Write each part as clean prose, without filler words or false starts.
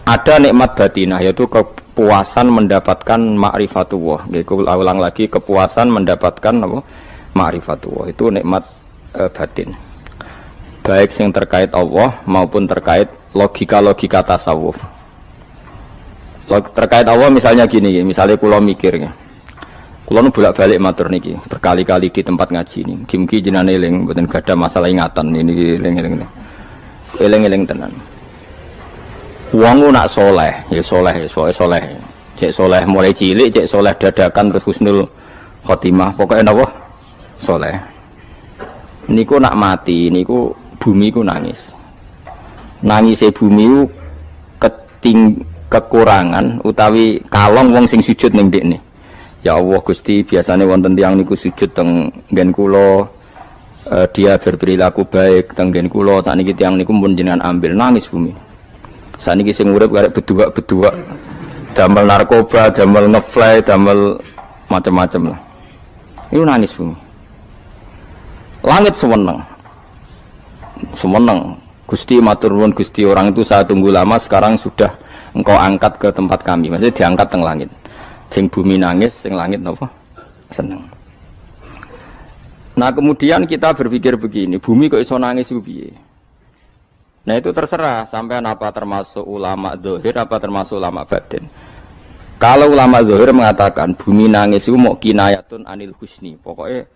Ada nikmat batinah, yaitu kepuasan mendapatkan ma'rifatullah. Aku ulang lagi, kepuasan mendapatkan apa? Ma'rifatullah. Itu nikmat batin. Baik yang terkait Allah maupun terkait logika-logika tasawuf. Terkait Allah misalnya gini, misalnya kula mikirnya. Kula nu bolak-balik matur niki, berkali-kali di tempat ngaji ini. Mugi-mugi jenengan eling mboten gadah masalah ingatan ini eling-eling. Eling-eling tenan. Wong nak soleh, ya soleh, ya soleh. Cek soleh mulai cilik, cek soleh dadakan terus husnul khotimah. Pokoknya napa? Soleh. Niku nak mati, niku bumi ku nangis. Nangise bumi ku kekurangan utawi kalong wong sing sujud ning ndekne. Ya Allah Gusti, biasanya wonten tiyang niku sujud teng nggen kula, dia berperilaku baik teng nggen kula, sakniki tiyang niku pun jenengan ambil, nangis bumi. Sakniki sing urip karek bedua-bedua, damel narkoba, damel ngefly, damel macam-macam lah. Itu nangis bumi. Langit semeneng. Semeneng. Gusti matur nuwun Gusti, orang itu saya tunggu lama, sekarang sudah engkau angkat ke tempat kami. Maksudnya diangkat teng langit. Sing bumi nangis, sing langit napa? Seneng. Nah, kemudian kita berpikir begini, bumi kok iso nangis ku piye? Nah, itu terserah sampean apa termasuk ulama zahir apa termasuk ulama batin. Kalau ulama zahir mengatakan bumi nangis itu mau kinayatun anil husni. Pokoknya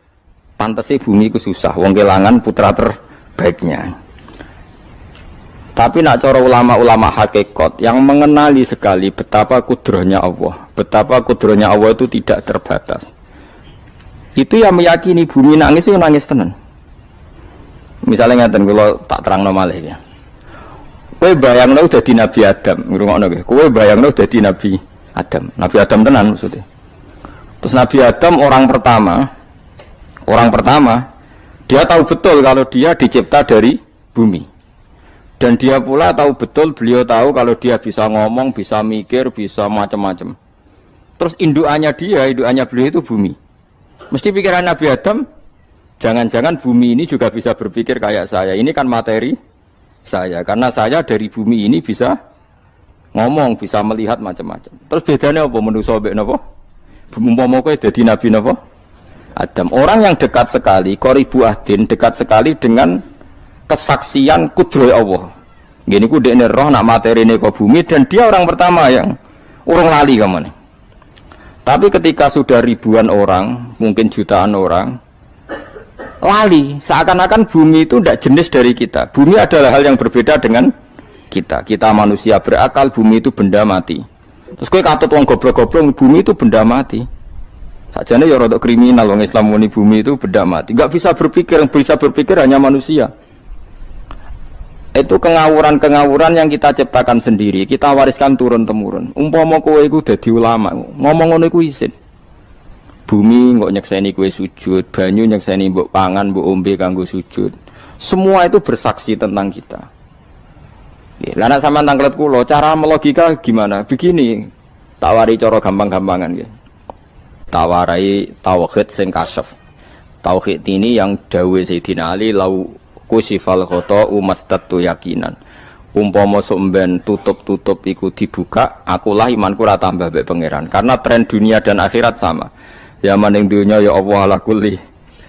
pantese bumi ku susah, wong kelangan putra terbaiknya. Tapi nak cara ulama-ulama hakikat yang mengenali sekali betapa kudrahnya Allah, betapa kudrahnya Allah itu tidak terbatas. Itu yang meyakini bumi nangis itu nangis tenan. Misalnya ngaten kula tak terangno malih ya. Kowe bayangno dadi Nabi Adam, ngrungokno kowe. Kowe bayangno dadi Nabi Adam. Nabi Adam tenan maksudnya. Terus Nabi Adam orang pertama dia tahu betul kalau dia dicipta dari bumi. Dan dia pula tahu betul, beliau tahu kalau dia bisa ngomong, bisa mikir, bisa macam-macam. Terus indukannya beliau itu bumi. Mesti pikiran Nabi Adam, jangan-jangan bumi ini juga bisa berpikir kayak saya. Ini kan materi saya, karena saya dari bumi ini bisa ngomong, bisa melihat macam-macam. Terus bedanya apa manusa mbek napa? Umpama kowe dadi nabi napa? Adam. Orang yang dekat sekali, qoribu ahdin, dekat sekali dengan kesaksian kudrah Allah. Gini ku dekne roh nak materine kok bumi dan dia orang pertama yang urung lali kamane. Tapi ketika sudah ribuan orang, mungkin jutaan orang lali, seakan-akan bumi itu tidak jenis dari kita. Bumi adalah hal yang berbeda dengan kita. Kita manusia berakal, bumi itu benda mati. Terus kowe katut wong goblok-goblok, bumi itu benda mati. Sakjane ya rada kriminal wong Islam muni bumi itu benda mati. Enggak bisa berpikir, yang bisa berpikir hanya manusia. Itu kengawuran-kengawuran yang kita ciptakan sendiri, kita wariskan turun-temurun. Umpama kowe iku dadi ulama, ngomong ngono iku isin. Bumi kok nyekseni kowe sujud, banyu nyekseni mbok pangan, mbok ombe kanggo sujud. Semua itu bersaksi tentang kita. Lah nek sampean tanglet kula, cara melogika gimana? Begini, tak wari cara gampang-gampangan nggih. Tawarai tauhid sing kasyaf. Tauhid ini yang dawuh Sayyidina Ali lau kusifal khoto umastatu yakinan. Umpama somben tutup-tutup iku dibuka, akulah imanku ora tambah mbek pangeran. Karena tren dunia dan akhirat sama. Zaman ning dunia ya Allah ala kulli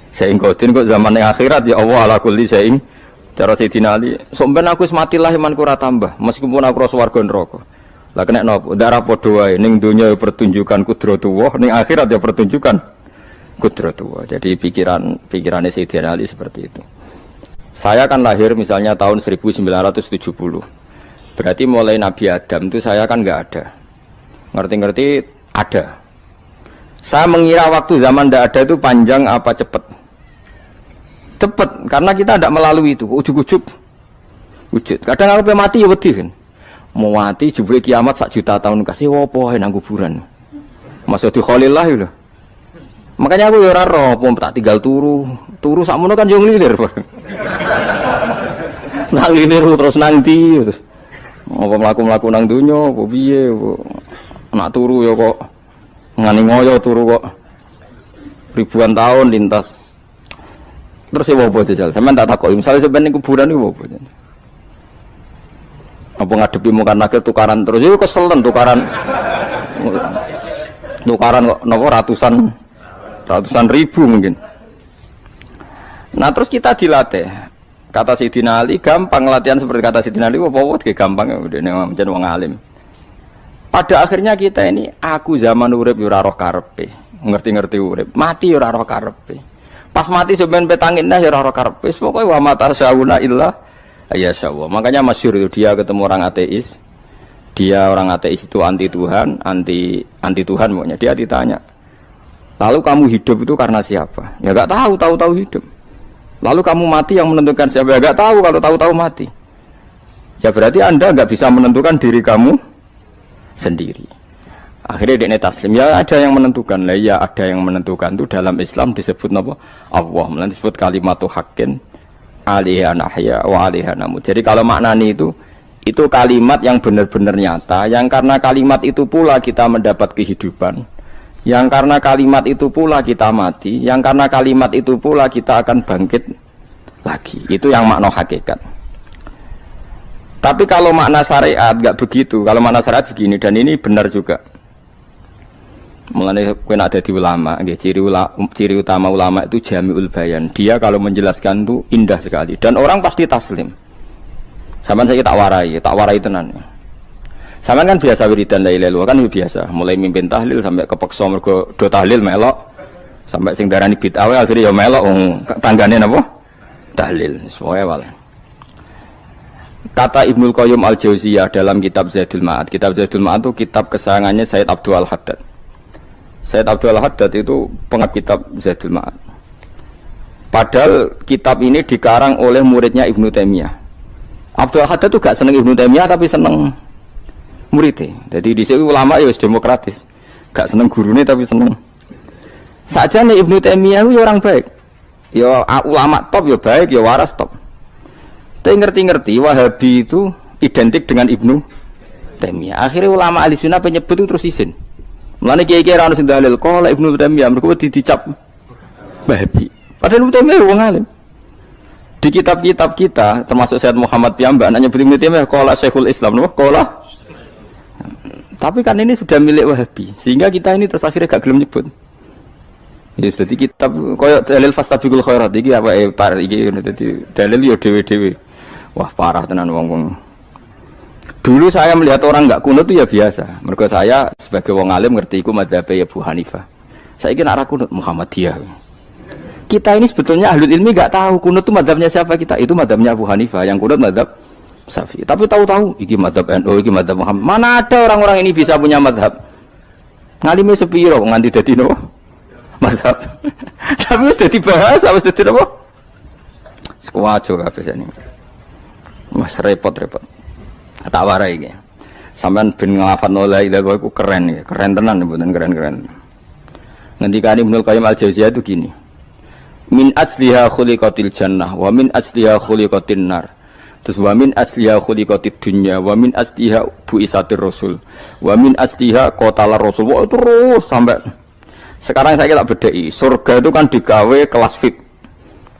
saing kodin, kok zaman ning akhirat ya Allah ala kulli saing. Cara Sayyidina Ali, somben aku wis mati lah imanku ora tambah, meskipun aku ora swarga neraka. Lah kena napa? Ndak padha wae, ning dunia ya pertunjukan kudratullah, ning akhirat ya pertunjukan kudratullah. Jadi pikirannya Sayyidina Ali seperti itu. Saya kan lahir misalnya tahun 1970. Berarti mulai Nabi Adam itu saya kan nggak ada. Ngerti-ngerti ada. Saya mengira waktu zaman tidak ada itu panjang apa cepat? Cepat, karena kita tidak melalui itu. Ujuk-ujuk wujud. Kadang aku mati ya wedi kan. Mau mati jebule kiamat 1 juta tahun kasih wopo nang kuburan. Masuk di Khalillah itu. Makanya aku ya ora roh, tak tinggal turu sakmono kan yo nglilir. Nang nglilir terus nang ndi terus. Apa mlaku-mlaku nang donya apa piye nak turu ya kok ngani ngoyo turu kok ribuan tahun lintas. Terus ya apa jajal? Sampeyan tak takoki, misale sampeyan ning kuburan iku apa? Apa ngadepi mungkar nakir tukaran terus itu keselen tukaran kok nopo ratusan ribu mungkin. Nah terus kita dilatih. Kata Sayyidina Ali gampang latihan seperti kata Sayyidina Ali apa gampang udah menjadi wong alim. Pada akhirnya kita ini aku zaman urip yo ora roh karepe, ngerti-ngerti urip, mati yo ora roh karepe. Pas mati sampean petangitna yo ora roh karepe. Pokoke wa mata sauna illa ayyasyallah. Makanya masyhur itu dia ketemu orang ateis. Dia orang ateis itu anti Tuhan, anti Tuhan pokoknya. Dia ditanya, lalu kamu hidup itu karena siapa? Ya enggak tahu hidup. Lalu kamu mati yang menentukan siapa? Ya enggak tahu, kalau tahu mati. Ya berarti Anda enggak bisa menentukan diri kamu sendiri. Akhirnya dia taslim, ya ada yang menentukan. Lah ya ada yang menentukan itu dalam Islam disebut apa? Allah, disebut kalimatu haqqin alaiha nahya wa alaiha namut. Jadi kalau maknanya itu kalimat yang benar-benar nyata, yang karena kalimat itu pula kita mendapat kehidupan, yang karena kalimat itu pula kita mati, yang karena kalimat itu pula kita akan bangkit lagi. Itu yang makna hakikat. Tapi kalau makna syariat enggak begitu. Kalau makna syariat begini, dan ini benar juga. Mulane kowe nek dadi ulama, nggih ciri utama ulama itu jami'ul bayan. Dia kalau menjelaskan itu indah sekali dan orang pasti taslim. Sampeyan saya tak warai tenan. Sampeyan kan biasa wiridan la ilaha illallah kan biasa, mulai mimpin tahlil sampai kepeksa mergo do tahlil melok, sampai sing darani bid'ah akhirnya ya melok tanggane napa? Tahlil. Semoga wae. Kata Ibnul Qayyim Al-Jauziyah dalam kitab Zaidul Ma'ad. Kitab Zaidul Ma'ad itu kitab kesayangannya Sayyid Abdul Haddad. Sayyid Abdul Haddad itu pengarang kitab Zaidul Ma'ad. Padahal kitab ini dikarang oleh muridnya Ibnu Taimiyah. Abdul Haddad itu gak seneng Ibnu Taimiyah tapi seneng muridnya. Jadi di sini ulama ya demokratis. Gak seneng gurune tapi seneng. Saja nih Ibnu Taimiyah itu orang baik. Ya ulama top ya baik, ya waras top. Tapi ngerti-ngerti Wahabi itu identik dengan Ibnu Taimiyah. Akhirnya ulama ahli sunnah penyebut itu terus izin. Mulane kiai-kiai ra ono sing dalil kok Ibnu Taimiyah mergo dicap Wahabi. Padahal Ibnu Taimiyah wong alim. Di kitab-kitab kita termasuk Syekh Muhammad piyambak nanya Ibnu Taimiyah qala Syekhul Islam no qala. Tapi kan ini sudah milik Wahabi sehingga kita ini terus akhirnya gak gelem nyebut. Ya jadi kitab koyo dalil fastabiqul khairat iki apa par iki dadi dalil yo dhewe-dhewe. Wah parah tenan wong-wong. Dulu saya melihat orang enggak kunut itu ya biasa. Mergo saya sebagai wong alim ngerti iku madzhab Abu Hanifah. Saiki nek ora kunut Muhammadiyah. Kita ini sebetulnya ahlul ilmi enggak tahu kunut itu madzhabnya siapa kita. Itu madzhabnya Abu Hanifah, yang kunut madzhab Syafi'i. Tapi tahu-tahu iki madzhab NU, iki madzhab Muhammad. Mana ada orang-orang ini bisa punya madzhab? Ngalime sepiro nganti dadi no madzhab. Tapi wis dadi bahasa, wis dadi apa? Sekuwajo kabeh sene. Mas repot-repot. Tak warai iki. Sampeyan ben nglafadzno la ilaha illallah iku keren ya, keren tenan mboten keren-keren. Ngendikane Ibnu Qayyim Al-Jauziyah itu gini. Min asliha khuliqatil jannah wa min asliha khuliqatin nar. Terus wa min asliha khuliqatid dunya wa min asliha buisatir rasul wa min asliha qatalar rasul. Wah, itu terus sampai sekarang saya tak bedai. Surga itu kan digawe kelas VIP.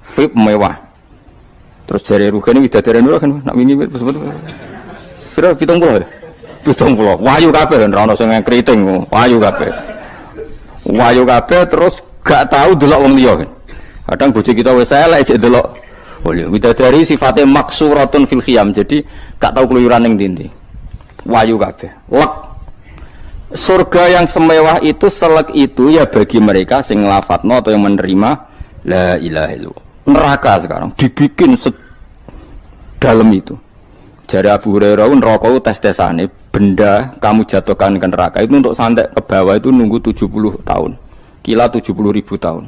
VIP mewah. Terus jari rugane widadari dulu kan nak wingi sebut. Kira 70 ya? 70. Wahyu kabeh ora ono sing kriting, wahyu kabeh. Wahyu kabeh terus gak tahu delok wong liya kan. Kadang bojo kita wis elek jek delok. Oh iya, widadari sifatnya maksuratun fil khiyam. Jadi gak tahu keluyuran ning ndi. Wahyu kabeh. Lek surga yang semewah itu selek itu ya bagi mereka sing nglafatno atau yang menerima la ilaha illallah. Neraka sekarang dibikin sedalam itu. Jari Abu Hurairah neraka itu tes-tesane benda kamu jatuhkan ke neraka itu untuk santai ke bawah itu nunggu 70 tahun. Kila 70.000 tahun.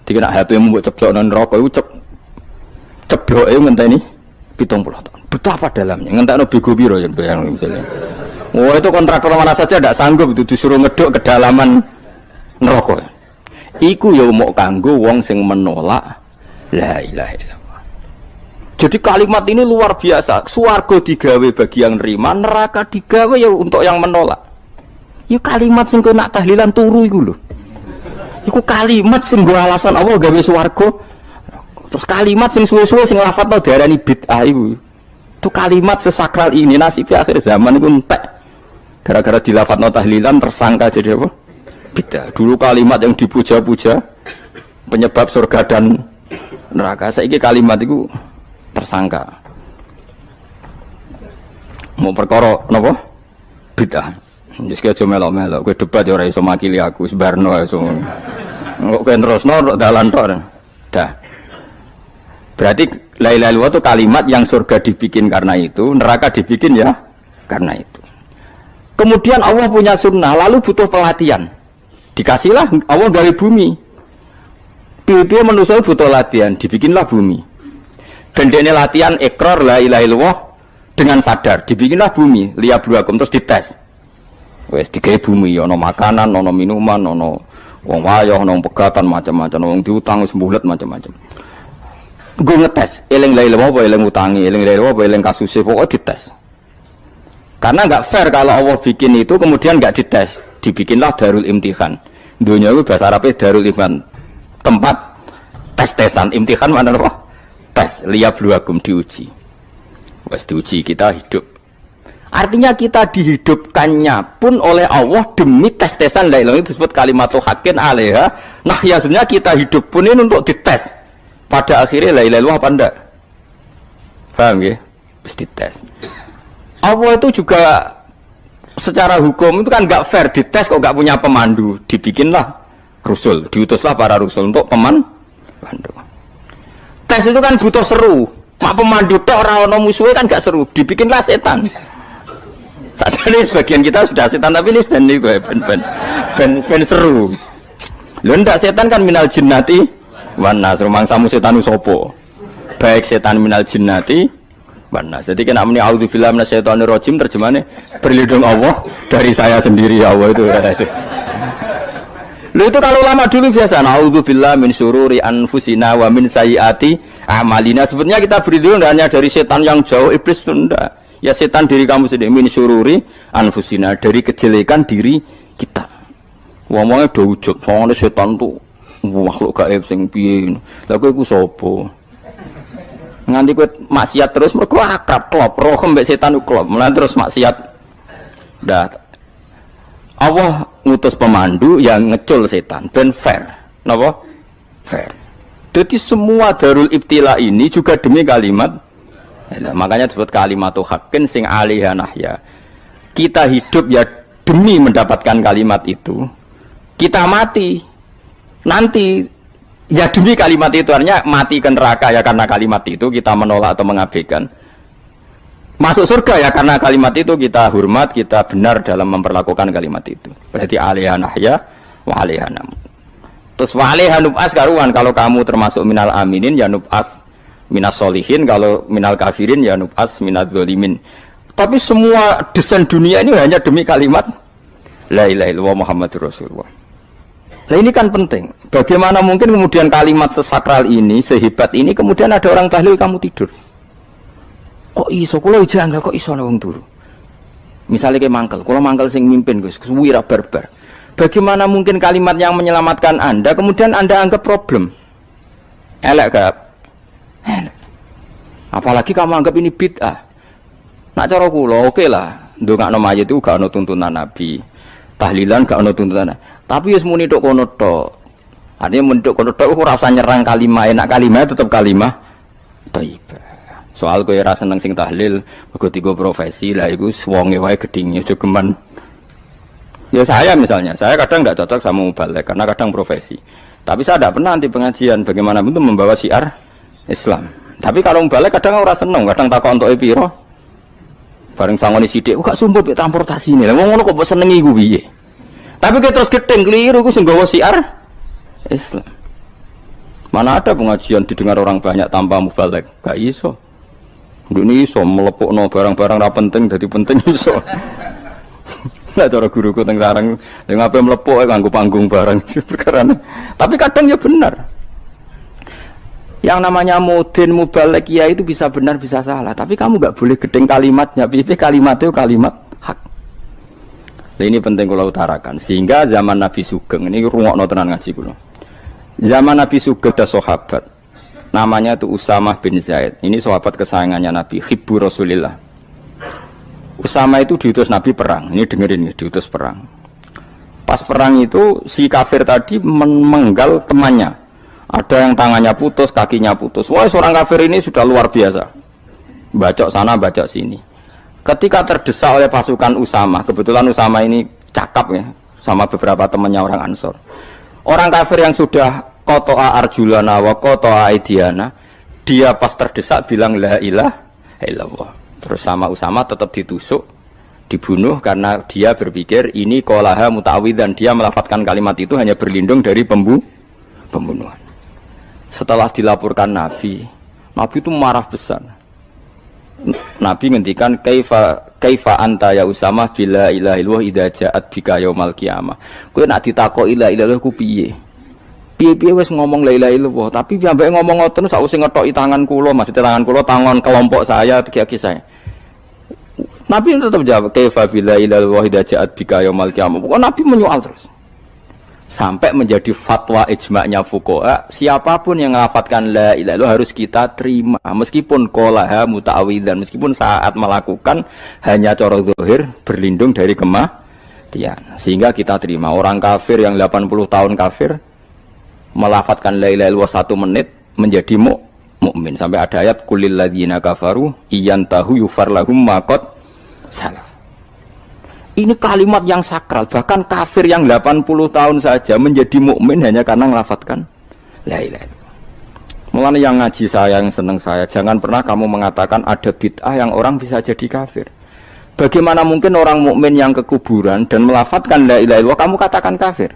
Dikira HP yang membuat ceblok neraka itu ceblok itu ngenteni 70 tahun. Betapa dalamnya ngentekno bego piro ya bayang misalnya. Oh itu kontraktor mana saja tidak sanggup itu disuruh ngeduk kedalaman neraka. Iku ya mau kanggo wong sing menolak la ilaha illallah. Jadi kalimat ini luar biasa. Swarga digawe bagi yang nerima, neraka digawe ya untuk yang menolak. Ya kalimat sing kowe nak tahlilan turu iku lho. Iku kalimat sing nggo alasan Allah gawe swarga. Terus kalimat sing suwe-suwe sing lafadzno diarani bid'ah iku. Itu kalimat sesakral ini nasibnya akhir zaman itu entek. Gara-gara dilafadzno tahlilan tersangka jadi apa? Bidah. Dulu kalimat yang dipuja-puja penyebab surga dan neraka. Saiki kalimat itu tersangka. Mau perkara napa? Bidah. Wis aja melok-melok, kowe debat ya ora iso makili aku, sebarno iso. Kok kowe terusno dalan tok. Dah. Berarti la ilaha illallah itu kalimat yang surga dibikin karena itu, neraka dibikin ya karena itu. Kemudian Allah punya sunnah, lalu butuh pelatihan. Dikasihlah Allah gawe bumi. Piye-piye manusia butuh latihan, dibikinlah bumi. Gendene latihan ikrar la ilaha illallah dengan sadar, dibikinlah bumi, liyabluwakum terus dites. Wes digawe bumi, ana makanan, ana minuman, ana wong wayah, ana pegatan macam-macam, wong diutang sembulet macam-macam. Gue ngetes, eling la ilaha apa eling utangi, eling la ilaha apa eling kasuse, pokoknya dites. Karena nggak fair kalau Allah bikin itu kemudian nggak dites, dibikinlah darul imtihan. Dunia itu bahasa Arabnya darul imtihan, tempat tes-tesan. Imtihan mana apa? Tes, liyabluwakum, diuji. Wes diuji kita hidup. Artinya kita dihidupkannya pun oleh Allah demi tes-tesan la ilaha itu disebut kalimatu haqqin 'alaiha. Nah, ya sebenarnya kita hidup pun ini untuk dites. Pada akhirnya la ilaha illallah apa enggak? Paham ya? Terus dites. Allah itu juga secara hukum itu kan enggak fair, dites kok enggak punya pemandu. Dibikinlah rusul, diutuslah para rusul untuk pemandu. Tes itu kan butuh seru. Mak pemandu tok ora ono musuhe kan enggak seru. Dibikinlah setan. Sadane sebagian kita sudah setan tapi ini ben seru. Lho ndak setan kan minal jinnati wan nas, rumangsamu setan usopo. Baik setan minal jinnati wan nas. Jadi kena muni auzubillahi minasyaitonir rajim terjemahane berlindung Allah dari saya sendiri ya Allah itu. Lho itu kalau lama dulu biasa auzubillahi min syururi anfusina wa min sayyiati a'malina. Sebenarnya kita berlindung hanya dari setan yang jauh, iblis itu enggak. Ya setan diri kamu sendiri, min syururi anfusina, dari kejelekan diri kita. Ngomongnya do ujug, soalnya setan tuh makhluk gaib sing piye. Lah kowe iku sapa? Nganti kowe maksiat terus mergo akrab klop, roh mbek setan klop. Mulane terus maksiat. Dah. Allah ngutus pemandu yang ngecul setan ben fair. Napa? Fair. Jadi semua darul ibtila ini juga demi kalimat. Nah, makanya disebut kalimatu haqqin sing 'alaiha nahya. Kita hidup ya demi mendapatkan kalimat itu. Kita mati nanti ya demi kalimat itu, artinya mati ke neraka ya karena kalimat itu kita menolak atau mengabaikan. Masuk surga ya karena kalimat itu kita hormat, kita benar dalam memperlakukan kalimat itu. Berarti 'alaiha nahya wa 'alaiha nam. Terus wa 'alaiha nub'as karuan, kalau kamu termasuk minal aminin ya nub'as minas solihin, kalau minal kafirin ya nub'as minaz zalimin. Tapi semua desain dunia ini hanya demi kalimat la ilaha illallah Muhammadur Rasulullah. Nah ini kan penting. Bagaimana mungkin kemudian kalimat sesakral ini, sehebat ini, kemudian ada orang tahlil kamu tidur. Kok iso? Kula janggal kok iso wong turu. Misalnya kayak mangkel, kula mangkel sing mimpin Gus, wira barbar. Bagaimana mungkin kalimat yang menyelamatkan Anda kemudian Anda anggap problem? Elek gak? Apalagi kamu anggap ini bid'ah. Nak cara kula oke lah, ndongakno mayit itu gak ono tuntunan Nabi. Tahlilan gak ono tuntunan. Tapi wis muni tok kono tok. Artinya muni tok kono tok ora usah nyerang kalimah, enak kalimah tetep kalimah thayyibah. Soal kowe ora seneng sing tahlil, mergo tiga profesi lah iku wonge wae gedhinge aja geman. Ya saya misalnya, saya kadang enggak cocok sama mubalek karena kadang profesi. Tapi saya tidak pernah anti pengajian, bagaimanapun itu membawa syiar Islam. Tapi kalau balik kadang ora seneng, kadang takok entuk piro. Bareng sangoni sithik, kok sumput mek transportasi ini. Lah ngono kok mbok senengi iku piye? Tapi kita terus gedeng keliru iku sing nggawa syiar Islam. Mana ada pengajian didengar orang banyak tanpa mubalek? Gak iso. Nduk iso melepukno barang-barang ra penting dadi penting iso. Lah cara guruku teng sareng, lha ngapain melepuk nganggo panggung barang perkara. Tapi kadang ya benar. Yang namanya mudin mubalek ya itu bisa benar bisa salah, tapi kamu nggak boleh gedeng kalimatnya. Piye kalimat itu kalimat hak. Nah, ini penting kalau utarakan. Sehingga zaman Nabi Sugeng ini rungokno tenan ngaji kula. Zaman Nabi Sugeng ada sahabat namanya itu Usamah bin Zaid. Ini sahabat kesayangannya Nabi, hibbu Rasulillah. Usama itu diutus Nabi perang. Ini dengerin nih, diutus perang. Pas perang itu si kafir tadi menggal temannya. Ada yang tangannya putus, kakinya putus. Wah, seorang kafir ini sudah luar biasa. Bacok sana, bacok sini. Ketika terdesak oleh pasukan Usama, kebetulan Usama ini cakap ya, sama beberapa temannya orang Ansor. Orang kafir yang sudah kotoa arjulana wa kotoa aidiana, dia pas terdesak bilang la ilaha illallah. Terus sama Usama tetap ditusuk, dibunuh karena dia berpikir ini qolaha muta'awwidzan, dia melafadzkan kalimat itu hanya berlindung dari pembunuhan. Setelah dilaporkan Nabi itu marah besar. Nabi ngendikan kaifa anta ya Usama bila ilaha illallah idza ja'at bika yaumal qiyamah. Kowe nek ditakoki la ilaha illallah ku piye? Piye-piye wis ngomong la ilaha illallah, tapi sampai ngomong ngoten sakwise ngethoki tangan kula, maksudnya tangan kula tangan kelompok saya, kaki saya. Nabi tetap jawab kaifa bila ilaha illallah idza ja'at bika yaumal qiyamah. Pokoknya Nabi menyoal terus. Sampai menjadi fatwa ijma'nya fuqaha, siapapun yang melafadzkan la ilaha illallah harus kita terima meskipun qolaha muta'awwidzan, meskipun saat melakukan hanya cara zahir berlindung dari kematian, sehingga kita terima. Orang kafir yang 80 tahun kafir melafadzkan la ilaha illallah 1 menit menjadi mukmin. Sampai ada ayat kulil ladzina kafaru iyantahu yufar lahum ma qad salaf. Ini kalimat yang sakral, bahkan kafir yang 80 tahun saja menjadi mukmin hanya karena melafadzkan la ilaha illallah. Mulane yang ngaji saya, yang seneng saya, jangan pernah kamu mengatakan ada bid'ah yang orang bisa jadi kafir. Bagaimana mungkin orang mukmin yang ke kuburan dan melafadzkan la ilaha illallah kamu katakan kafir?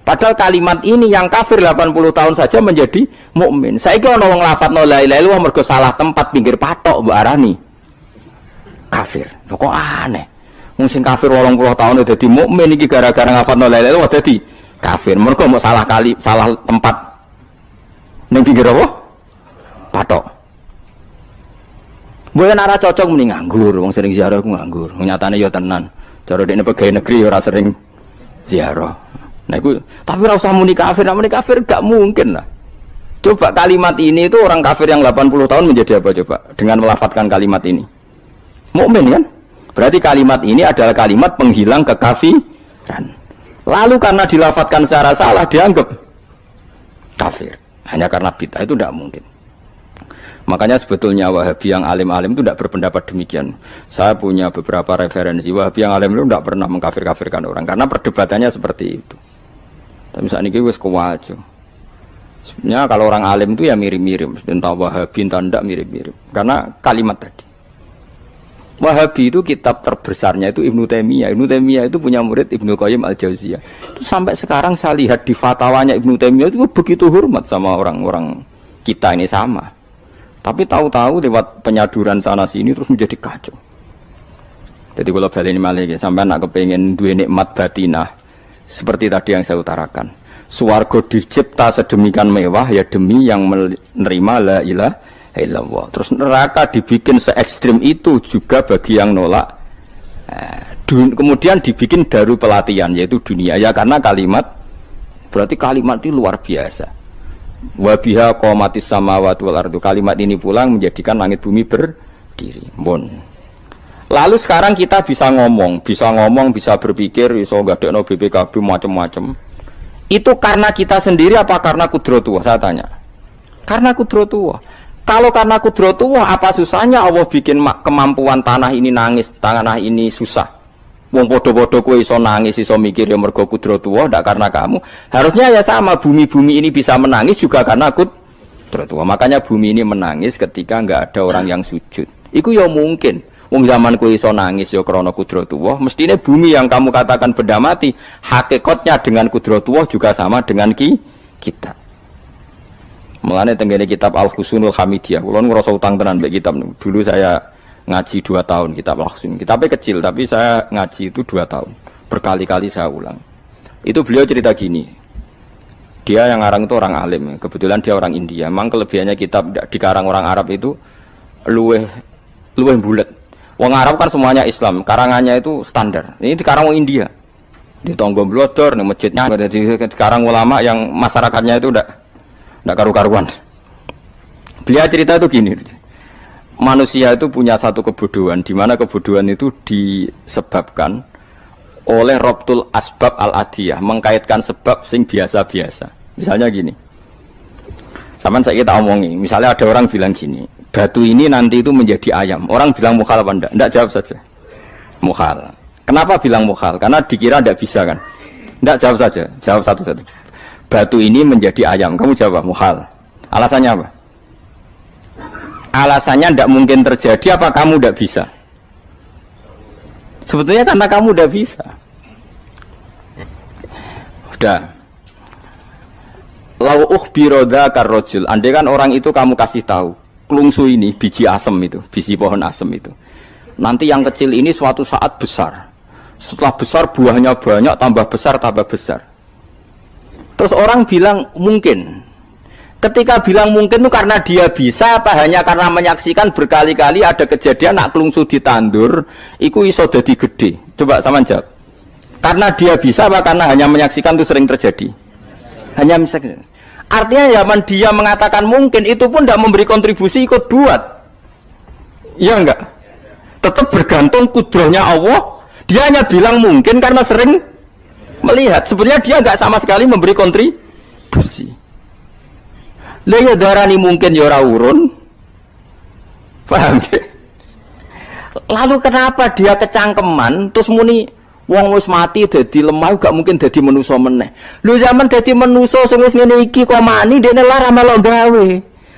Padahal kalimat ini yang kafir 80 tahun saja menjadi mukmin. Saiki ana wong lafadzno la ilaha illallah mergo salah tempat pinggir patok mbok arani kafir. Kok aneh? Sing kafir 80 tahun dadi mukmin iki gara-gara ngafalno la ilaha illallah dadi kafir. Mergo mau salah tempat ning pinggir apa? Patok. Mboten ora cocok muni nganggur, wong sering ziarah ku nganggur. Nyatane ya tenan. Cara dekne pegawai negeri ora sering ziarah. Nah iku tapi ora usah muni kafir, nek muni kafir gak mungkin lah. Coba kalimat ini itu orang kafir yang 80 tahun menjadi apa coba dengan melafadzkan kalimat ini? Mukmin kan? Berarti kalimat ini adalah kalimat penghilang kekafiran. Lalu karena dilafadzkan secara salah dianggap kafir. Hanya karena bid'ah itu tidak mungkin. Makanya sebetulnya Wahabi yang alim-alim itu tidak berpendapat demikian. Saya punya beberapa referensi Wahabi yang alim itu tidak pernah mengkafir-kafirkan orang karena perdebatannya seperti itu. Tapi saat ini wis kuwajo. Sebenarnya kalau orang alim itu ya mirip-mirip, entah Wahabi entah tidak mirip-mirip. Karena kalimat tadi. Wahabi itu kitab terbesarnya itu Ibnu Taimiyah. Ibnu Taimiyah itu punya murid Ibnu Qayyim Al-Jauziyah. Itu sampai sekarang saya lihat di fatwanya Ibnu Taimiyah itu begitu hormat sama orang-orang kita ini sama. Tapi tahu-tahu lewat penyaduran sana sini terus menjadi kacau. Jadi kalau balik ini malah sampai nak kepengen dua nikmat batinah seperti tadi yang saya utarakan. Swarga dicipta sedemikian mewah ya demi yang menerima la ilaha illallah. Terus neraka dibikin se ekstrim itu juga bagi yang nolak. Kemudian dibikin daru pelatihan yaitu dunia ya karena kalimat berarti kalimat itu luar biasa. Wa biha qamatis samawati wal ardu. Kalimat ini pulang menjadikan langit bumi berdiri. Bon. Lalu sekarang kita bisa ngomong, bisa berpikir, bisa ngadekno BPKB macam-macam. Itu karena kita sendiri apa karena kudratullah? Saya tanya. Karena kudratullah. Kalau karena kudratullah, apa susahnya Allah bikin kemampuan tanah ini nangis, tanah ini susah. Wong podo-podo kowe iso nangis, iso mikir ya mergo kudratullah, ndak karena kamu. Harusnya ya sama, bumi-bumi ini bisa menangis juga karena kudratullah. Makanya bumi ini menangis ketika enggak ada orang yang sujud. Iku ya mungkin. Wong zaman kowe iso nangis ya krana kudratullah, mestine bumi yang kamu katakan benda mati, hakikatnya dengan kudratullah juga sama dengan kita. Mulane tenggene kitab Al-Husunul Hamidiyah, kula ngrasa utang tenan mbek kitab niku. Dulu saya ngaji 2 tahun kitab Al-Husun. Kitabnya kecil tapi saya ngaji itu 2 tahun. Berkali-kali saya ulang. Itu beliau cerita gini. Dia yang ngarang itu orang alim, kebetulan dia orang India. Memang kelebihannya kitab dikarang orang Arab itu luweh bulet. Wong Arab kan semuanya Islam, karangannya itu standar. Ini dikarang orang India. Di Tonggo Blodor, di masjidnya, dikarang ulama yang masyarakatnya itu udah karu-karuan. Beliau cerita itu gini, manusia itu punya satu kebodohan, di mana kebodohan itu disebabkan oleh robtul asbab al-adiyah, mengkaitkan sebab sing biasa-biasa. Misalnya gini, sama saya kita omongi, misalnya ada orang bilang gini, batu ini nanti itu menjadi ayam. Orang bilang mukhal apa enggak? Enggak, jawab saja. Mukhal. Kenapa bilang mukhal? Karena dikira enggak bisa kan? Enggak, jawab saja. Jawab satu-satu. Batu ini menjadi ayam. Kamu jawab mukhal. Alasannya apa? Alasannya enggak mungkin terjadi apa kamu enggak bisa? Sebetulnya karena kamu enggak bisa. Udah. Lau ukhbiro dzakar rajul. Andai kan orang itu kamu kasih tahu, klungsu ini biji asem itu, biji pohon asem itu. Nanti yang kecil ini suatu saat besar. Setelah besar buahnya banyak, tambah besar, tambah besar. Terus orang bilang mungkin. Ketika bilang mungkin itu karena dia bisa apa hanya karena menyaksikan berkali-kali ada kejadian nak klungsu ditandur, iku iso dadi gede. Coba sama jawab. Karena dia bisa apa karena hanya menyaksikan itu sering terjadi? Hanya misalnya. Artinya zaman dia mengatakan mungkin itu pun tidak memberi kontribusi ikut buat. Ya enggak? Tetap bergantung kudrahnya Allah. Dia hanya bilang mungkin karena sering melihat. Sebenarnya dia enggak sama sekali memberi kontribusi. Lha darani mungkin ya ora urun. Paham ya? Lalu kenapa dia kecangkeman terus muni wong wis mati dadi lemah gak mungkin dadi manusa meneh. Lho zaman dadi manusa sing wis ngene iki kok mani dekne lara melok gawe.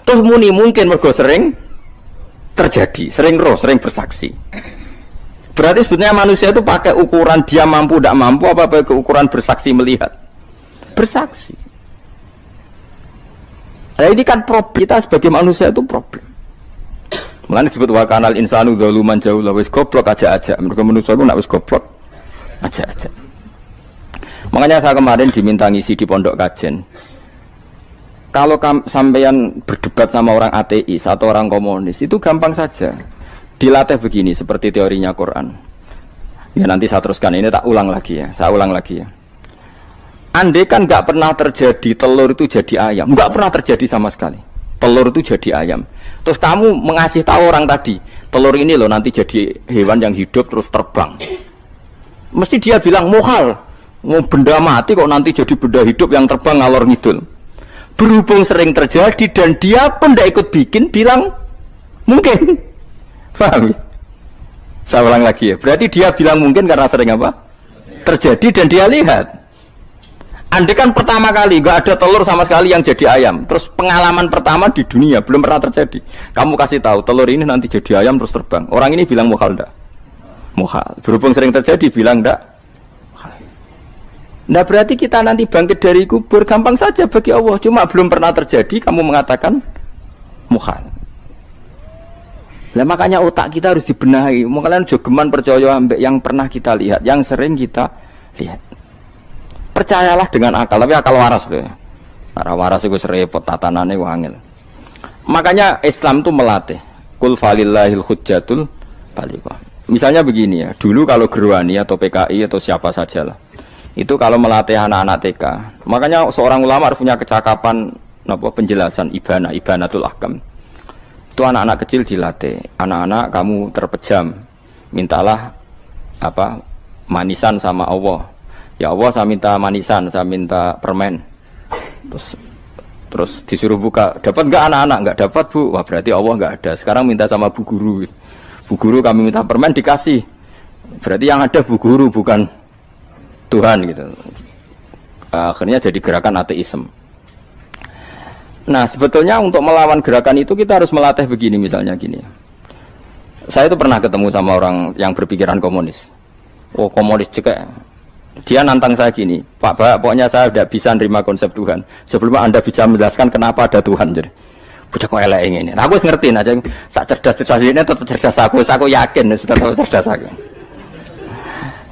Terus muni mungkin mergo sering terjadi, sering roh, sering bersaksi. Berarti sebetulnya manusia itu pakai ukuran dia mampu tidak mampu apa pakai ukuran bersaksi melihat. Bersaksi. Nah ini kan problem kita sebagai manusia itu problem. Mulane disebut wa kanal insanu zaluman jahula wis goblok aja-aja. Mergo manusia itu nak wis goblok aja-aja. Makanya saya kemarin diminta ngisi di pondok kajen. Kalau sampeyan berdebat sama orang ateis atau orang komunis itu gampang saja. Dilatih begini seperti teorinya Quran. Ya nanti saya teruskan ini tak ulang lagi ya. Saya ulang lagi ya. Andai kan nggak pernah terjadi telur itu jadi ayam, nggak pernah terjadi sama sekali. Telur itu jadi ayam. Terus kamu mengasih tahu orang tadi, telur ini loh nanti jadi hewan yang hidup terus terbang. Mesti dia bilang muhal, mau benda mati kok nanti jadi benda hidup yang terbang ngalor ngidul. Berhubung sering terjadi dan dia pun tidak ikut bikin, bilang mungkin. Paham ya? Saya ulang lagi ya. Berarti dia bilang mungkin karena sering apa? Terjadi dan dia lihat. Andai kan pertama kali nggak ada telur sama sekali yang jadi ayam, terus pengalaman pertama di dunia belum pernah terjadi. Kamu kasih tahu telur ini nanti jadi ayam terus terbang. Orang ini bilang muhal enggak? Muhal. Berhubung sering terjadi bilang enggak? Nah berarti kita nanti bangkit dari kubur gampang saja bagi Allah. Cuma belum pernah terjadi kamu mengatakan muhal. Nah makanya otak kita harus dibenahi. Makanya jogeman percaya ambek yang pernah kita lihat, yang sering kita lihat. Percayalah dengan akal, tapi akal waras loh. Karena waras itu serepot tatanannya wangil. Makanya Islam itu melatih. Kul falillahil hujjatul balighah. Misalnya begini ya, dulu kalau Gerwani atau PKI atau siapa saja lah, itu kalau melatih anak-anak TK, makanya seorang ulama harus punya kecakapan penjelasan ibanatul ahkam. Itu anak-anak kecil dilatih. Anak-anak kamu terpejam, mintalah manisan sama Allah. Ya Allah saya minta manisan, saya minta permen. Terus disuruh buka, dapat enggak anak-anak? Enggak dapat bu, wah berarti Allah enggak ada. Sekarang minta sama bu guru. Bu guru kami minta permen dikasih. Berarti yang ada bu guru bukan Tuhan gitu. Akhirnya jadi gerakan ateisme. Nah sebetulnya untuk melawan gerakan itu kita harus melatih begini misalnya gini. Saya itu pernah ketemu sama orang yang berpikiran komunis. Oh komunis juga. Dia nantang saya gini, Pak Bapak, pokoknya saya tidak bisa nerima konsep Tuhan sebelum Anda bisa menjelaskan kenapa ada Tuhan. Jadi, bocah kok elek ini. Nah, aku ngerti aja, sak cerdas ini tetap cerdas aku yakin tetap cerdas aku.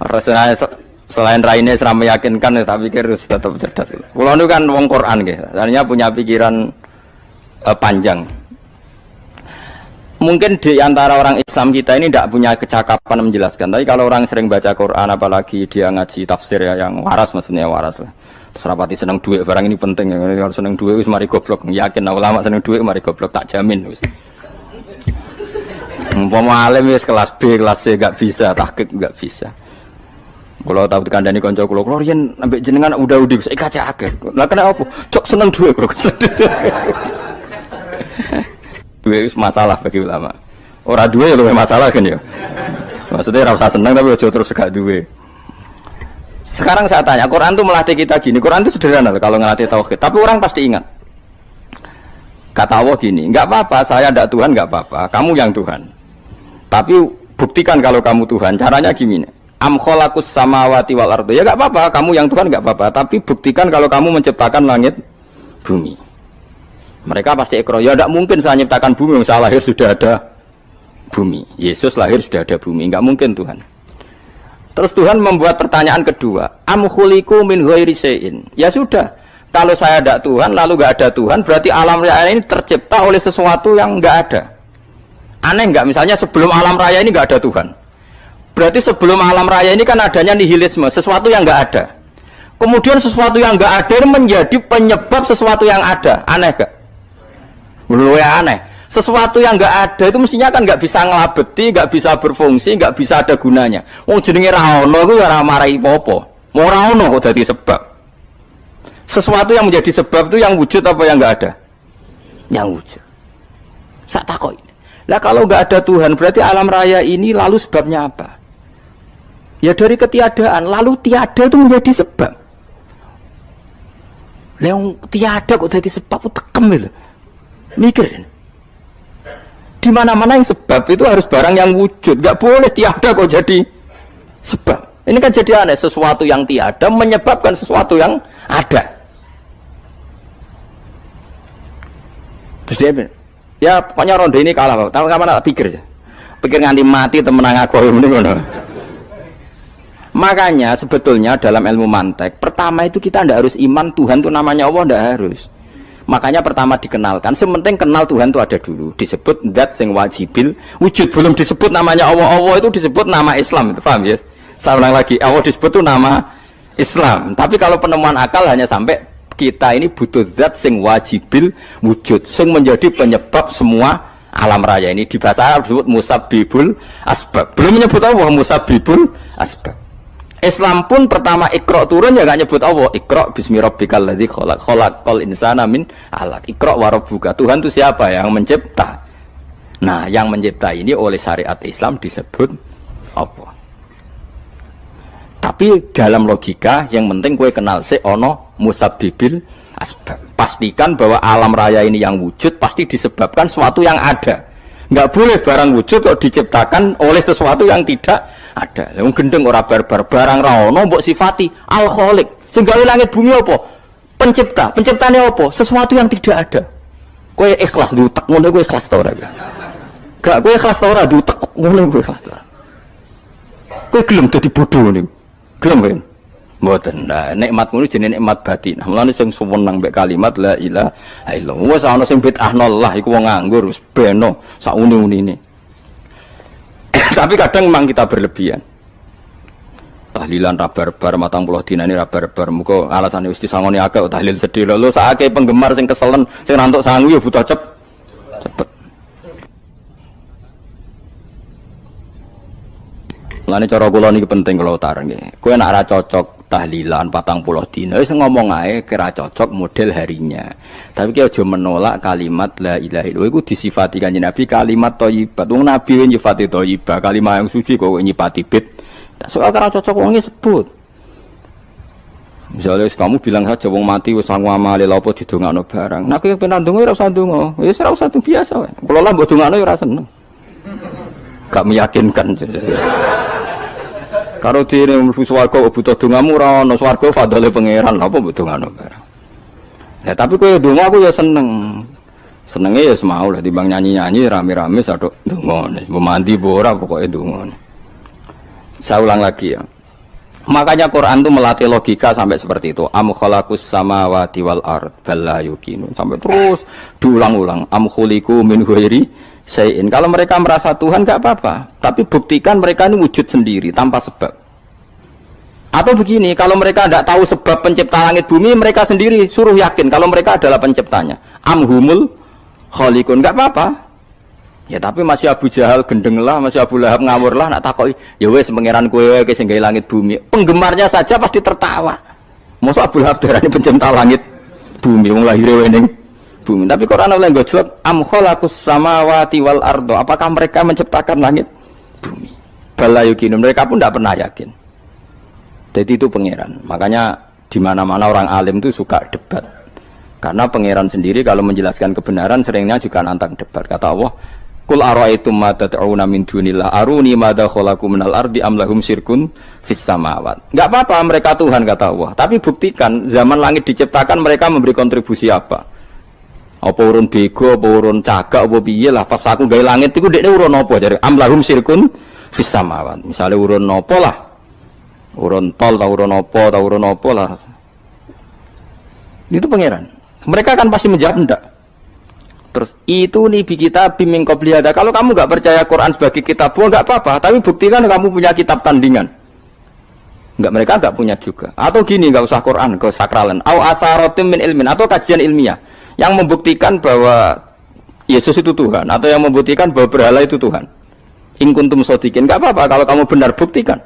Rasanya selain raine seram meyakinkan, tapi pikir tetap cerdas. Kulo itu kan wong Quran nggih, artinya punya pikiran panjang. Mungkin di antara orang Islam kita ini tidak punya kecakapan menjelaskan. Tapi kalau orang sering baca Quran, apalagi dia ngaji tafsir ya, yang waras maksudnya waras lah. Terus rapati seneng duit barang ini penting ya. Kalau seneng duit wis mari goblok. Yakin ulama seneng duit mari goblok tak jamin wis. Umpama alim wis kelas B, kelas C gak bisa, tahqiq gak bisa. Kalau tahu dikandani kanca kula riyen ambek jenengan udah bisa kaca akeh. Lah kena apa? Cok seneng duit kok. Duit wis masalah bagi ulama. Ora duwe ya luwih masalah kan ya. Maksudnya ora usah seneng tapi aja terus gak duwe. Sekarang saya tanya, Quran itu melatih kita gini. Quran itu sederhana kalau ngelatih tauhid, tapi orang pasti ingat. Kata Allah gini, enggak apa-apa, saya tidak Tuhan, enggak apa-apa. Kamu yang Tuhan. Tapi buktikan kalau kamu Tuhan. Caranya gini. Am khalaqus samawati wal ardi. Ya enggak apa-apa, kamu yang Tuhan enggak apa-apa, tapi buktikan kalau kamu menciptakan langit bumi. Mereka pasti ikrar, ya enggak mungkin saya menciptakan bumi, saya lahir sudah ada bumi. Yesus lahir sudah ada bumi, enggak mungkin Tuhan. Terus Tuhan membuat pertanyaan kedua, am khuliqu min ghairi syai'in. Ya sudah, kalau saya tidak Tuhan lalu enggak ada Tuhan, berarti alam raya ini tercipta oleh sesuatu yang enggak ada. Aneh enggak? Misalnya sebelum alam raya ini enggak ada Tuhan. Berarti sebelum alam raya ini kan adanya nihilisme, sesuatu yang enggak ada. Kemudian sesuatu yang enggak ada ini menjadi penyebab sesuatu yang ada. Aneh enggak? Luwih aneh. Sesuatu yang enggak ada itu mestinya kan enggak bisa ngelabeti, enggak bisa berfungsi, enggak bisa ada gunanya. Wong jenenge ra ono iku ya ora marai apa-apa. Mau ra ono kok dadi sebab. Sesuatu yang menjadi sebab itu yang wujud apa yang enggak ada? Yang wujud. Sak takoki. Lah kalau enggak ada Tuhan, berarti alam raya ini lalu sebabnya apa? Ya dari ketiadaan, lalu tiada itu menjadi sebab. Lah yang tiada kok dadi sebab tekem lho. Mikir. Di mana-mana yang sebab itu harus barang yang wujud, nggak boleh tiada kok jadi sebab. Ini kan jadi aneh, sesuatu yang tiada menyebabkan sesuatu yang ada. Terus dia bilang, ya pokoknya ronde ini kalah, tahu kapan tak pikir aja, pikir nganti mati temenang aku ini mana. Makanya sebetulnya dalam ilmu mantek, pertama itu kita tidak harus iman Tuhan itu namanya Allah, tidak harus. Makanya pertama dikenalkan, sementing kenal Tuhan itu ada dulu. Disebut zat sing wajibil wujud, belum disebut namanya Allah. Allah itu disebut nama Islam, itu paham ya? Saya ulang lagi, Allah disebut itu nama Islam. Tapi kalau penemuan akal hanya sampai kita ini butuh zat sing wajibil wujud, sing menjadi penyebab semua alam raya ini. Di bahasa Arab disebut musabbibul asbab. Belum menyebut Allah musabbibul asbab. Islam pun pertama Iqra turun ya gak nyebut Allah. Iqra bismi rabbikal ladzi khalaq, khalaqal insana min 'alaq. Iqra wa rabbuka. Tuhan itu siapa? Yang mencipta. Nah, yang mencipta ini oleh syariat Islam disebut apa? Tapi dalam logika yang penting kowe kenal sik ana musabbibil asbab. Pastikan bahwa alam raya ini yang wujud pasti disebabkan sesuatu yang ada. Enggak boleh barang wujud kok diciptakan oleh sesuatu yang tidak ada. Wong gendeng ora barbar barang ra ono mbok sifati al khaliq. Sing gawe langit bumi apa? Pencipta. Penciptane apa? Sesuatu yang tidak ada. Kowe ikhlas dutek ngono kowe ikhlas ta ora? Gak kowe ikhlas ta ora dutek ngono kowe ikhlas ta. Kowe gelem dadi bodho niku. Gelem kowe. Mboten. Nah, nikmat ngono jenenge nikmat batin. Mulane sing suwenang mbek kalimat la ilaha illallah. Wes ana sing bid'ahnallah iku wong nganggur wis beno sak uni-unine. Tapi kadang memang kita berlebihan. Tahlilan rabar-bar matang puluh dina ini rabar-bar. Muga alasane wis disangoni akeh tahlil sedih lho. Sakake penggemar sing keselen, sing rantuk sangu ya butuh cepet. Lane cara kula niki penting kula utara nggih. Kowe nek ora cocok tahlilan 40 dina wis ngomong ae kira cocok model harinya. Tapi ki aja menolak kalimat la ilaha illallah iku disifati Kanjeng Nabi kalimat thayyibat. Wong Nabi nyifati thayyibah, kalimat yang suci kok nyifati bid. Soal kira cocok wong sebut. Misalnya kamu bilang saja wong mati wis sangu amale lha apa didongakno barang. Nek kowe pengen ndonga ora usah ndonga. Wis ora usah biasa wae. Kula lah mbok dongakno ya ora seneng. Gak meyakinkan. Karo dene mlebu swarga butuh dongamu ora ono swarga fadhole pangeran apa mbok dongano barang. Ya tapi kowe donga aku ya seneng. Senenge ya semau lah timbang nyanyi-nyanyi rame-rame sadok donga. Mbok mandi mbok ora pokoke donga. Saya ulang lagi ya. Makanya Quran itu melatih logika sampai seperti itu. Am khalaqus samawati wal ard bal la yuqinun. Sampai terus diulang-ulang. Am khuliqu min ghairi syai'in. Kalau mereka merasa Tuhan enggak apa-apa, tapi buktikan mereka ini wujud sendiri tanpa sebab. Atau begini, kalau mereka tidak tahu sebab pencipta langit bumi, mereka sendiri suruh yakin kalau mereka adalah penciptanya. Amhumul khaliqun, nggak apa-apa. Ya tapi masih Abu Jahal gendeng lah, masih Abu Lahab ngawur lah, nak takoki, ya wes pangeran kowe sing gawe langit bumi. Penggemarnya saja pasti tertawa. Masa Abu Lahab darani pencipta langit bumi, wong lahir ning bumi. Tapi Quran oleh nggo jawab, am khalaqus samawati wal ardo. Apakah mereka menciptakan langit bumi? Bala yuqinu, mereka pun tidak pernah yakin. Jadi itu pangeran. Makanya di mana-mana orang alim itu suka debat. Karena pangeran sendiri kalau menjelaskan kebenaran seringnya juga nantang debat. Kata Allah, "Qul ara'aytum ma tad'una min dunillah aruni madza khalaqu minal ardi am lahum syirkun fis samawat." Enggak apa-apa mereka Tuhan kata Allah, tapi buktikan zaman langit diciptakan mereka memberi kontribusi apa? Apa urun bego, apa urun cagak, apa piye lah pas aku gawe langit iku dekne urun apa jare am lahum syirkun fis samawat. Misale urun apa lah? Urun tol, urun apa lah. Itu pangeran. Mereka kan pasti menjawab enggak. Terus itu nih bi kita biming qobliyada. Kalau kamu enggak percaya Quran sebagai kitab, enggak apa-apa, tapi buktikan kamu punya kitab tandingan. Enggak, mereka enggak punya juga. Atau gini, enggak usah Quran, enggak sakralan. Au atharatim min ilmin, atau kajian ilmiah yang membuktikan bahwa Yesus itu Tuhan, atau yang membuktikan bahwa berhala itu Tuhan. In kuntum shodiqin, enggak apa-apa kalau kamu benar, buktikan.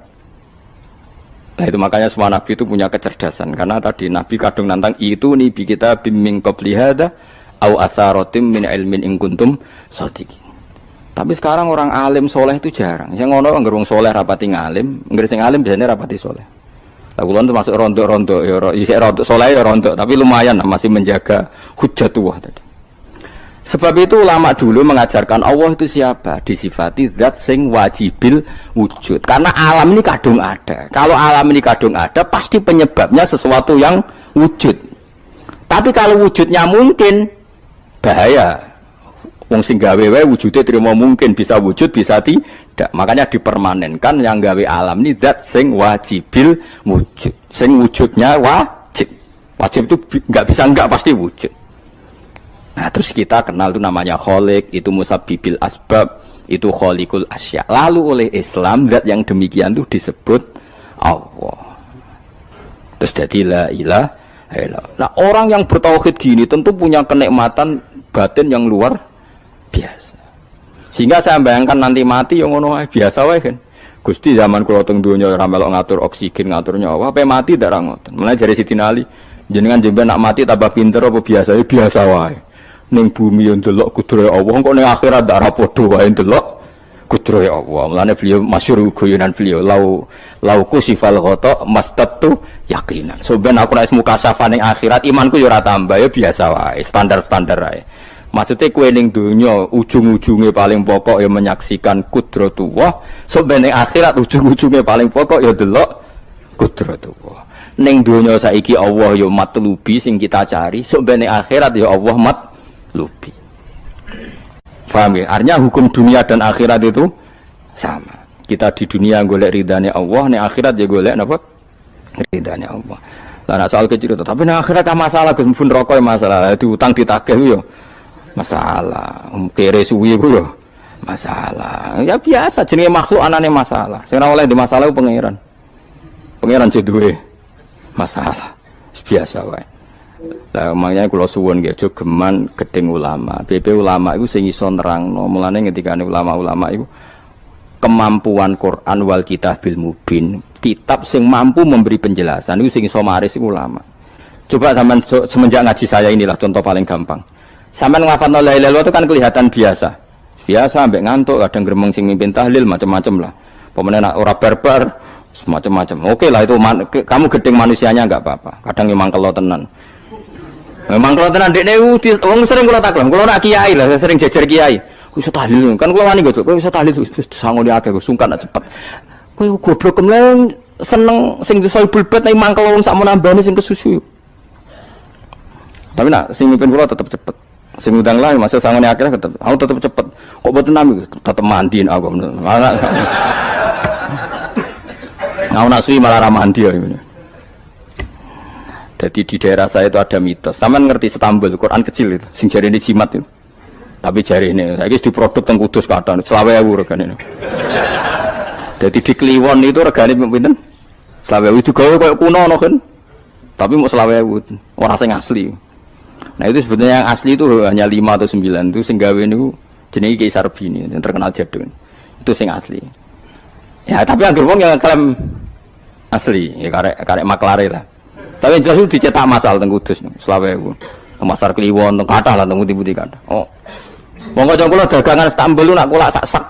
Nah itu makanya semua nabi itu punya kecerdasan, karena tadi nabi kadung nantang itu nih bi kita biming qabli hada au atharatim min ilmin in kuntum shodiqin. Tapi sekarang orang alim soleh itu jarang. Yang ngono anggar wong soleh rapati ngalim, anggar sing alim biasanya rapati soleh. Lah kula itu masuk rontok-rontok ya rontok soleh ya rontok, tapi lumayan masih menjaga hujjatullah tadi. Sebab itu ulama dulu mengajarkan Allah itu siapa? Disifati zat sing wajibil wujud. Karena alam ini kadung ada. Kalau alam ini kadung ada, pasti penyebabnya sesuatu yang wujud. Tapi kalau wujudnya mungkin, bahaya. Wong sing gawe wae wujude terima mungkin, bisa wujud, bisa tidak. Makanya dipermanenkan yang gawe alam ini zat sing wajibil wujud. Sing wujudnya wajib. Wajib itu enggak bisa enggak, pasti wujud. Nah terus kita kenal itu namanya khaliq, itu musabbibil asbab, itu khaliqul asya. Lalu oleh Islam zat yang demikian itu disebut Allah. Terus jadi la ilaha illallah. Nah orang yang bertauhid gini tentu punya kenikmatan batin yang luar biasa. Sehingga saya bayangkan nanti mati yang ngono biasa wae kan. Gusti zaman kula teng donya ora melok ngatur oksigen, ngatur nyawa, apa mati ndak ra ngoten. Mulai jare Siti Ali, jenengan jenengan nak mati tambah pinter apa biasa? Ya biasa wae. Ning bumi yo ndelok kudrohe Allah, kok ning akhirat ndak ra padha wae ndelok kudrohe Allah. Mulane beliau masyhur guyonan beliau, lau kusifal ghata mastatu yakinan. So ben aku nek mukasafah ning akhirat imanku yo ora tambah, ya biasa wae, standar-standar wae. Maksudnya kue ning dunya ujung-ujungnya paling pokok ya menyaksikan kudratullah, so ben ning akhirat ujung-ujungnya paling pokok ya delok kudratullah. Ning dunya saiki Allah ya matlubi sing kita cari, so ben ning akhirat ya Allah lupi. Paham ya? Artinya hukum dunia dan akhirat itu sama. Kita di dunia golek ridhanya Allah, di akhirat ya golek apa? Ridhanya Allah. Lah soal kecil itu, tapi di akhirat kan masalah, Gus pun rokok masalah, diutang ditagih yo masalah, kere suwi yo masalah. Ya biasa jenenge makhluk anane masalah. Sing ora oleh di masalah pangeran. Pangeran duwe masalah. Biasa wae. Lah makanya kula suwun nggih aja geman gedeng ulama. BP ulama iku sing iso nerangno. Mulane ngendikane ulama-ulama iku kemampuan Quran wal kitabil mubin, kitab sing mampu memberi penjelasan iku sing iso maris iku ulama. Coba zaman semenjak ngaji saya inilah contoh paling gampang. Sampeyan ngafalno la ilaha illallah itu kan kelihatan biasa. Biasa ambek ngantuk, kadang gremeng sing mimpin tahlil macam-macam lah. Pemene nak ora barbar macam-macam. Oke lah itu kamu gedeng manusianya enggak apa-apa. Kadang memang kalau tenan. Memang kalau tenan dekne wong sering kula takon, kula nak kiai lah, sering jejer kiai. Ku iso tahlil kan kula wani kok, iso tahlil sangone akeh kok sungkan nak cepet. Kowe goblok kemlen seneng sing iso bulbet nek mangkel wong sak menambane sing kesusu. Tapi nak sing mimpin kula tetep cepet. Sing udang lah masuk sangone akeh tetep. Aku tetep cepet. Kok boten nami tetep mandiin aku. Aku nak suwi malah ra mandi ya. Jadi di daerah saya itu ada mitos. Sampeyan ngerti Istanbul, Quran kecil itu, sing jarine jimat itu. Tapi jarine saiki diproduk teng Kudus kathah 20.000 regane. Jadi di Kliwon itu regane pinten? Selawewu digawe koyo kuno no kan. Tapi mau selawewu ora sing asli. Nah itu sebetulnya yang asli itu hanya 5 atau 9 itu sing gawe niku jenenge Ki Sarbini yang terkenal jadul. Itu sing asli. Ya tapi anggere wong yang klaim asli ya karek maklare lah. Tapi jelas itu dicetak masal teng Kudus selawewu. Pasar Kliwon teng kathah lah teng pundi-pundi kathah. Oh. Wong kanca kula dagangan Istanbul nak kulak sak-sak.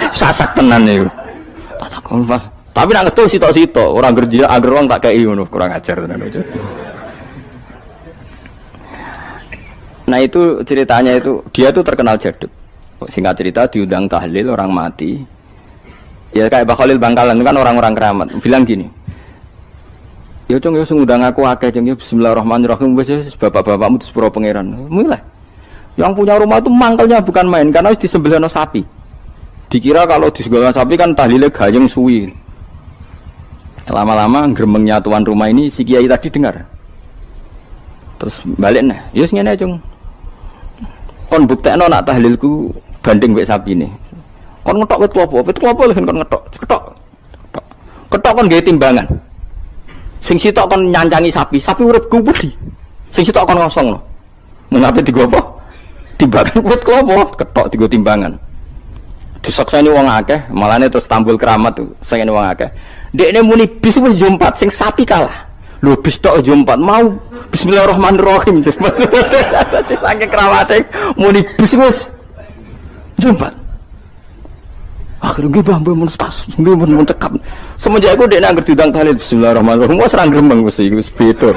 Sasak tenan niku. Tak takon Mas. Tapi nak ngetul sitok-sitok, orang kerja agar wong tak kei ngono, kurang ajar tenan itu. Nah itu ceritanya itu, dia tuh terkenal jaduk. Singkat cerita diundang tahlil orang mati. Ya kayak Pak Khalil Bangkalan itu kan orang-orang keramat. Bilang gini. Ya cung ya ngundang aku akeh cung ya bismillahirrahmanirrahim wis bapak-bapakmu di sepuro pangeran. Mulai. Yang punya rumah itu mangkelnya bukan main karena harus disembelih no sapi. Dikira kalau disembelih sapi kan tahlilnya gayeng suwi. Lama-lama gremengnya tuan rumah ini si kiai tadi dengar. Terus balik nah, ya ngene cung. Kon buktekno nak tahlilku banding wek sapi nih. Kon ngetok wit klopo lho kon ngetok. Ketok kon gawe timbangan. Sing sitok kon nyancangi sapi urip gubudi. Sing sitok kon kosong lho. Mengape digopo? Timbangan wit klopo, ketok digo timbangan. Disakseni wong akeh, malane terus tampil keramat tuh, sengene wong akeh. Dekne muni bis wis jompat, sing sapi kalah. Lho bis tok jompat mau bismillahirrahmanirrahim. Saking keramate muni bis wis jompat. Akhirnya mbah mun tas, mun tekap. Semenjak iku dekne anggere diundang tahlil bismillahirrahmanirrahim, wis ra gremeng wis iki wis beda.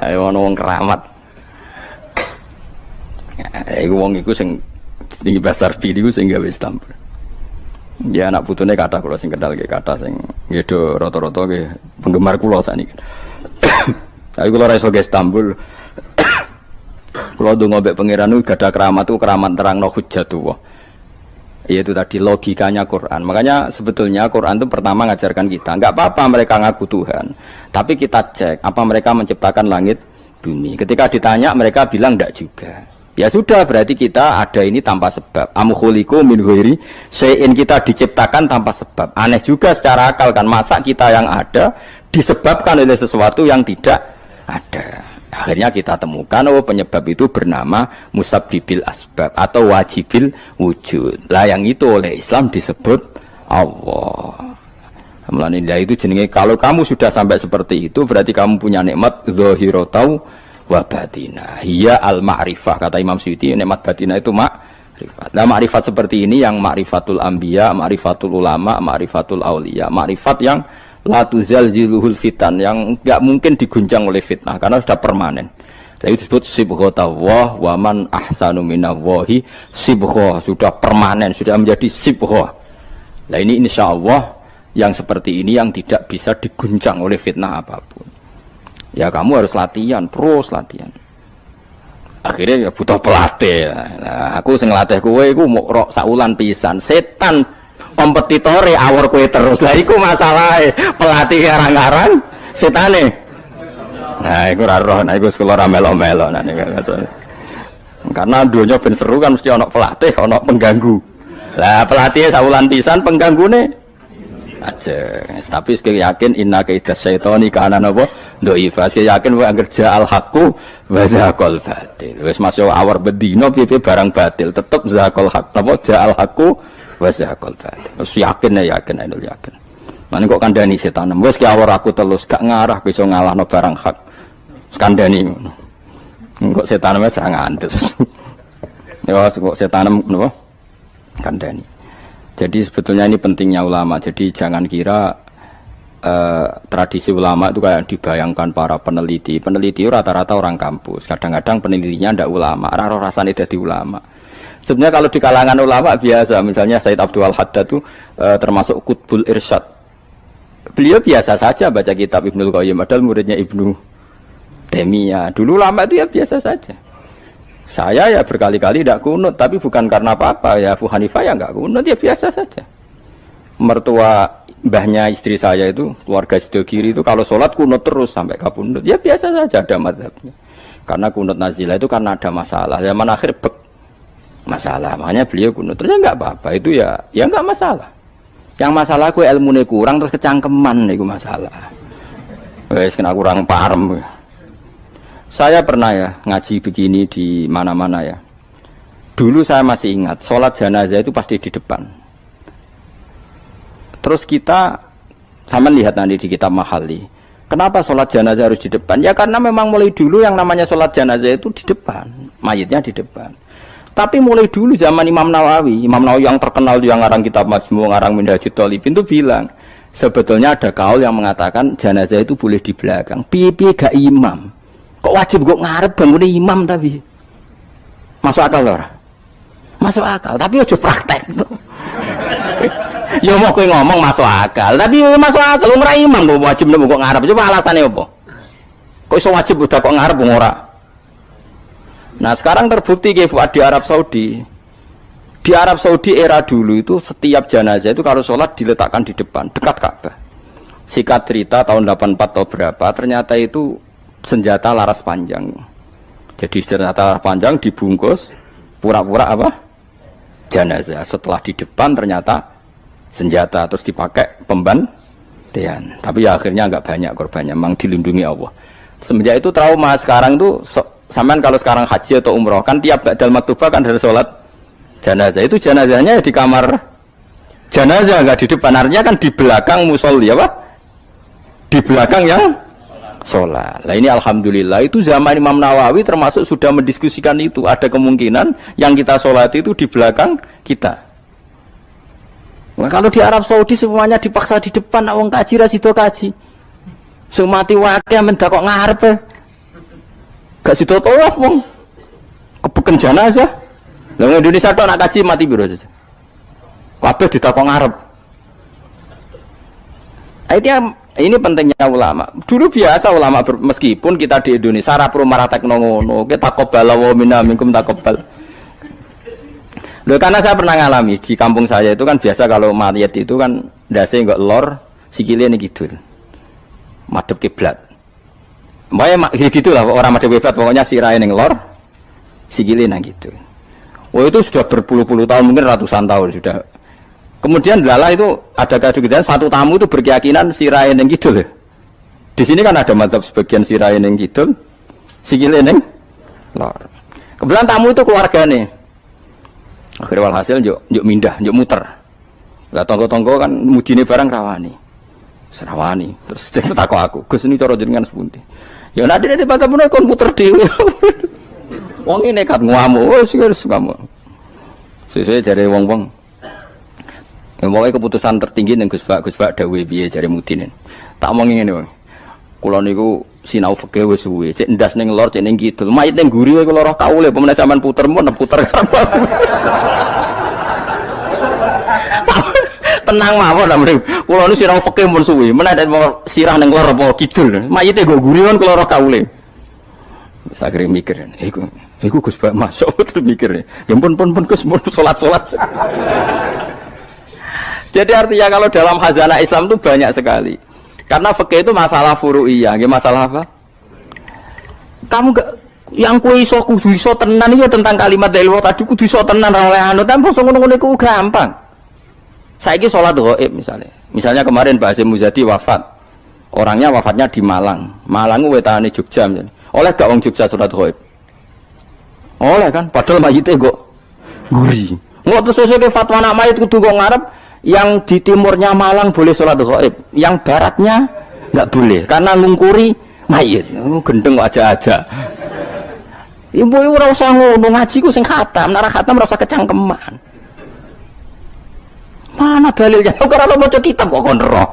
Ayo ono wong keramat. Iku wong iku sing tinggi pasar video sing gawe Istanbul. Ya anak putune kathah kula sing kendal nggih kathah sing nggih do rata-rata nggih penggemar kula saniki. Tapi kula ra iso ke Istanbul. Kula ndonga mbek pangeran niku gadah keramat itu keramat terangno hujjatullah. Yaitu tadi logikanya Quran. Makanya sebetulnya Quran itu pertama ngajarkan kita, enggak apa-apa mereka ngaku Tuhan. Tapi kita cek apa mereka menciptakan langit bumi. Ketika ditanya mereka bilang enggak juga. Ya sudah berarti kita ada ini tanpa sebab. Am khuliqu min ghairi syai'in, kita diciptakan tanpa sebab. Aneh juga secara akal kan, masa kita yang ada disebabkan oleh sesuatu yang tidak ada. Akhirnya kita temukan penyebab itu bernama musabbibil asbab atau wajibil wujud. Lah yang itu oleh Islam disebut Allah. Mulane itu jenenge kalau kamu sudah sampai seperti itu berarti kamu punya nikmat zahiratan wa batinah. Hiya al-ma'rifah, kata Imam Suyuti, nikmat batinah itu ma'rifat. Nah, ma'rifat seperti ini yang ma'rifatul anbiya, ma'rifatul ulama, ma'rifatul auliya, ma'rifat yang la tuzalziluhul fitan, yang enggak mungkin diguncang oleh fitnah karena sudah permanen. Jadi disebut sibghatullah wa man ahsanu minallahi sibghah, sudah permanen, sudah menjadi sibghah. Nah, ini insyaallah yang seperti ini yang tidak bisa diguncang oleh fitnah apapun. Ya kamu harus latihan, terus latihan. Akhirnya ya butuh pelatih. Nah, aku sing latih kowe iku mok rok saulan pisan. Setan kompetitore awor kowe terus. Lah iku masalahe. Pelatih arang-arang setane. Nah, iku ora roh, nah iku sekolah ra melo-melo nah niku. Karena dunia ben seru kan mesti ana pelatih, ana pengganggu. Lah pelatih saulan pisan penggangune aja. Tapi sekali yakin inna kaidas syaitani kana napa dhaifa. Sekali yakin wae anggere ja'al haqqu wa zaqal batil. Wis masuk awar bedino piye barang batil tetep zaqal haqq napa ja'al haqqu wa zaqal batil. Wis yakin ainul yakin. Mane kok kandhani setan. Wis ki awar aku telus gak ngarah bisa ngalahno barang hak. Kandhani ngono. Kok setan wis ra ngantus. Ya kok setan napa kandhani. Jadi sebetulnya ini pentingnya ulama. Jadi jangan kira tradisi ulama itu kayak dibayangkan para peneliti. Peneliti rata-rata orang kampus. Kadang-kadang penelitinya ndak ulama. Raro rasanya jadi ulama. Sebenarnya kalau di kalangan ulama biasa. Misalnya Said Abdul Haddad itu termasuk Qutbul Irsyad. Beliau biasa saja baca kitab Ibnul Qayyim. Padahal muridnya Ibnu Taimiyah. Dulu ulama itu ya biasa saja. Saya ya berkali-kali tidak kunut, tapi bukan karena apa-apa. Ya Abu Hanifah ya nggak kunut, ya biasa saja. Mertua mbahnya istri saya itu, keluarga sebelah kiri itu kalau sholat kunut terus sampai kabundut. Ya biasa saja ada mazhabnya. Karena kunut nazilah itu karena ada masalah. Zaman akhir masalah. Makanya beliau kunut. Terus enggak apa-apa, itu ya enggak masalah. Yang masalah aku ilmune kurang terus kecangkeman niku masalah. Wes kena kurang paham. Saya pernah ya ngaji begini di mana-mana ya. Dulu saya masih ingat, sholat jenazah itu pasti di depan. Terus kita, sama lihat nanti di kitab Mahali, kenapa sholat jenazah harus di depan? Ya karena memang mulai dulu yang namanya sholat jenazah itu di depan, mayitnya di depan. Tapi mulai dulu zaman Imam Nawawi yang terkenal yang ngarang kitab Majmu', ngarang Minhajul Thalibin itu bilang, sebetulnya ada kaul yang mengatakan jenazah itu boleh di belakang. Piye-piye gak imam. Kok wajib kok ngarep bangun imam tapi. Masuk akal ora? Masuk akal, tapi aja praktek. Ya mau kowe ngomong masuk akal, tapi masuk akal ora imam kok wajib kok ngarep. Coba alasannya apa? Kok iso wajib udah kok ngarep ora? Nah, sekarang terbukti di Arab Saudi. Di Arab Saudi era dulu itu setiap jenazah itu kalau sholat diletakkan di depan, dekat Ka'bah. Singkat cerita tahun 84 atau berapa, ternyata itu senjata laras panjang. Jadi senjata laras panjang dibungkus pura-pura apa? Jenazah. Setelah di depan ternyata senjata, terus dipakai pembantian. Tapi ya akhirnya enggak banyak korbannya, memang dilindungi Allah. Semenjak itu trauma. Sekarang itu sampean kalau sekarang haji atau umroh kan tiap ba'dal maktubah kan dari sholat jenazah, itu jenazahnya di kamar jenazah, enggak di depan. Artinya kan di belakang musolli apa? Di belakang yang sholat. Nah ini alhamdulillah itu zaman Imam Nawawi termasuk sudah mendiskusikan itu. Ada kemungkinan yang kita sholat itu di belakang kita. Nah, kalau di Arab Saudi semuanya dipaksa di depan, wong kaji rasido kaji. Semati wakil mendak kok ngarep. Gak sido tawaf wong. Kebeken jenazah. Lah Indonesia tok nak kaji mati piro saja. Kabeh ditakok ngarep. Ini pentingnya ulama. Dulu biasa ulama meskipun kita di Indonesia ora perlu marah tekno ngono, kita taqabbal wa minna minkum taqabbal. Loh, karena saya pernah ngalami di kampung saya itu kan biasa kalau mayat itu kan ndase enggak lor, sikile ning kidul. Madhep kiblat. Mbaknya gitulah orang madhep kiblat, pokoknya sirahe ning lor, sikile nang kidul. Oh itu sudah berpuluh-puluh tahun, mungkin ratusan tahun sudah. Kemudian lala itu ada kejadian satu tamu itu berkeyakinan sirahe ning kidul. Di sini kan ada madzhab sebagian sirahe ning kidul, sikile ning lor. Kebetulan tamu itu keluargane. Akhirnya walhasil yuk mindah, yuk muter. Lah tonggo-tonggo kan mudine barang rawani. Serawani. Terus takok aku, Gus ini cara jenengan sepundi. Ya nanti tiba-tiba kon muter dhewe. Wong ini nekat ngamuk, wis ngamuk. Sesuai jare wong-wong. Ya pokoke keputusan tertinggi ning Gus Bak dawuhe piye jare mudine. Tak omongi ngene wae. Kula niku sinau fikih wis suwe, cek ndas ning lor, cek ning kidul. Mayit ning guri wae kula roh kaule, pemene sampean puter mun puter. Tenang mawon ta mrene. Kula niku sinau fikih mun suwe, menawa sirah ning lor apa kidul. Mayite nggo guri kon kula roh kaule. Sakire mikir, iku Gus Bak masuk terus mikir. Ya pun Gus mun salat-salat. Jadi artinya kalau dalam khazanah Islam itu banyak sekali. Karena fikih itu masalah furu'iyah, masalah apa? Kamu gak yang kuwi iso kudu iso tenan iki tentang kalimat dalil tadi kudu iso tenan ra oleh anu tanpa ngono-ngono iku gampang. Saiki salat ghaib misalnya. Misalnya kemarin Pak Hasyim Muzadi wafat. Orangnya wafatnya di Malang. Malang wetane Jogja misalnya. Oleh gak wong Jogja salat ghaib? Oleh kan, padahal mayite kok guri. Ngono terus sesuk fatwa anak mayit kudu kok ngarep. Yang di timurnya Malang boleh sholat ghaib, yang baratnya nggak boleh karena ngungkuri mayit. Gendeng aja-aja. Ibu ora usah ngono, ngaji ku sing khatam, nek khatam ora usah kecangkeman. Mana dalilnya? Kok ora maca kitab kok kon ero.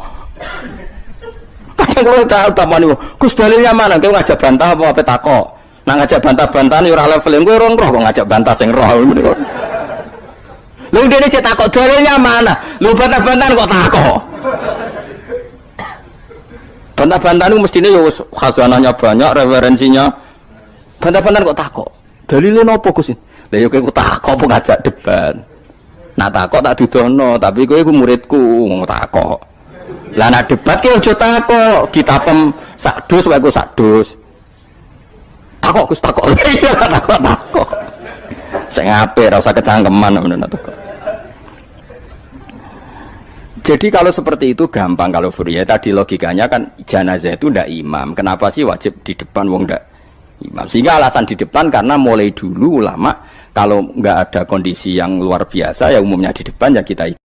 Kadang kula tak tamani, Gus dalilnya mana? Kowe ngajak bantah apa takok? Nak ngajak bantah-bantahan ora level kowe ora roh kok ngajak bantah sing roh. Lu dene cek takok dalilnya mana? Lu bantah-bantahan kok takok. Bantah-bantahan itu mestinya ya khazanahnya banyak, referensinya. Bantah-bantahan kok takok. Dalilnya napa Gus? Lah ya kowe takok apa ngajak debat. Nak takok tak dudono, tapi kowe iku muridku ngomong takok. Lah nak debat ki aja takok, kitapem sak dus wae ku sak dus. Takok Gus takok. Iya takok. Saya ngape, rasa kecangkeman menurut aku. Jadi kalau seperti itu gampang kalau Furya tadi logikanya kan jenazah itu ndak imam. Kenapa sih wajib di depan wong ndak imam? Sehingga alasan di depan karena mulai dulu ulama kalau nggak ada kondisi yang luar biasa ya umumnya di depan ya kita